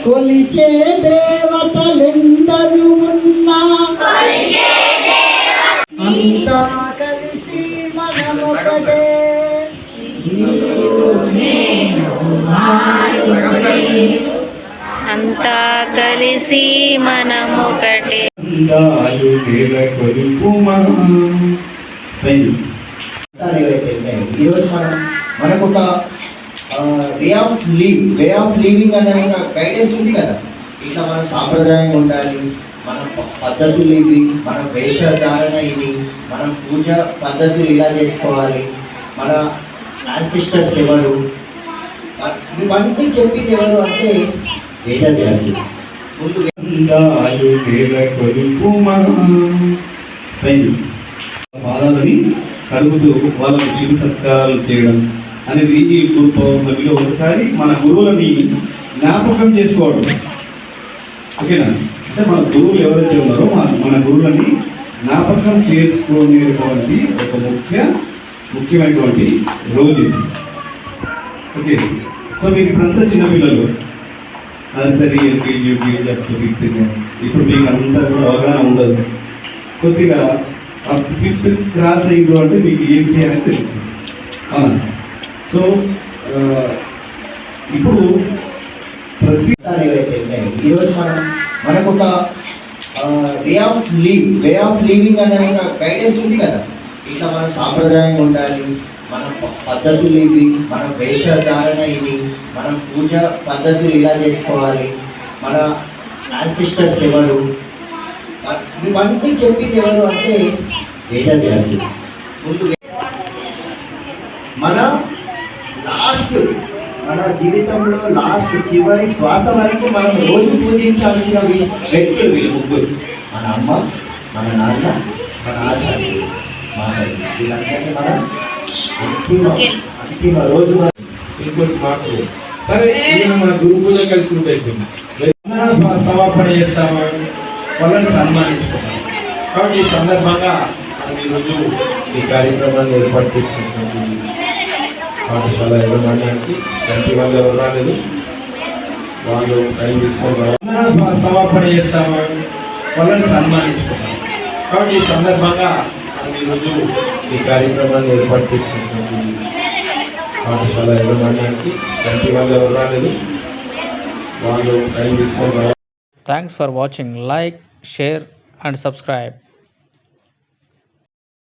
కొలిచే దేవతలెందరూ ఉన్నా అంతా కలిసి మనమొకటే. అంతా కలిసి మనమొకటే. ఈరోజు మనకు ఒక వే ఆఫ్ లివింగ్ అనే ఒక గైడెన్స్ ఉంది కదా. ఇట్లా మనం సాంప్రదాయంగా ఉండాలి, మన పద్ధతులు ఇవి, మన వేషధారణ ఇది, మనం పూజ పద్ధతులు ఇలా చేసుకోవాలి, మన యాన్సిస్టర్స్ ఎవరు, ఇవన్నీ చెప్పింది ఎవరు అంటే వేదవ్యాసుడు. పాదాలని కడుగుతూ వాళ్ళకు చిరు సత్కారాలు చేయడం అనేది ఈ గురు పౌర్ణమిలో ఒకసారి మన గురువులని జ్ఞాపకం చేసుకోవడం. ఓకేనా? అంటే మన గురువులు ఎవరైతే ఉన్నారో మన గురువులని జ్ఞాపకం చేసుకునేటువంటి ఒక ముఖ్యమైనటువంటి రోజు ఇది. ఓకే, సో మీకు ఇప్పుడంతా చిన్నపిల్లలు, అది సరే LKG UKG up to 5th class. ఇప్పుడు మీకు అంతా కూడా అవగాహన ఉండదు. కొద్దిగా ఆ 5th క్లాస్ అయిందో అంటే మీకు ఏంటి అనేది తెలుసు. అవునా? సో ఇప్పుడు ప్రతి ఈరోజు మనకు ఒక వే ఆఫ్ లివింగ్ అనే ఒక గైడెన్స్ ఉంది కదా. ఇట్లా మనం సాంప్రదాయంగా ఉండాలి, మన పద్ధతులు ఇవి, మన వేషధారణ ఇది, మనం పూజ పద్ధతులు ఇలా చేసుకోవాలి, మన యాన్సిస్టర్స్ ఎవరు, ఇవన్నీ చెప్పింది ఎవరు అంటే వేదవ్యాసుడు. ముందు మన జీవితంలో చివరి శ్వాస వరకు మనం రోజు పూజించాల్సిన వ్యక్తులు వీళ్ళు ముగ్గురు. మన అమ్మ, మన నాన్న, మన ఆచార్యులు, మాతాజీ. వీళ్ళందరినీ మన అంతిమ రోజు. ఇంకోటి మాకు సరే మన గురు పూజ కలిసి ఉంటాయి, సమర్పణ చేస్తాము, వాళ్ళని సన్మానించుకుంటాం. కాబట్టి ఈ సందర్భంగా మనం ఈరోజు ఈ కార్యక్రమాన్ని ఏర్పాటు చేస్తున్నటువంటి పాఠశాల యాజమాన్యానికి ప్రతి వాళ్ళు ఎవరు రాలేదు, వాళ్ళు టైం తీసుకొని సమర్పణ చేస్తాము, వాళ్ళని సన్మానించుకుంటాం. కాబట్టి ఈ సందర్భంగా మనం ఈరోజు ఈ కార్యక్రమాన్ని ఏర్పాటు చేస్తున్నటువంటి పాఠశాల యాజమాన్యానికి ప్రతి వాళ్ళు ఎవరు రాలేదు, వాళ్ళు టైం తీసుకొని. Thanks for watching. Like, share and subscribe.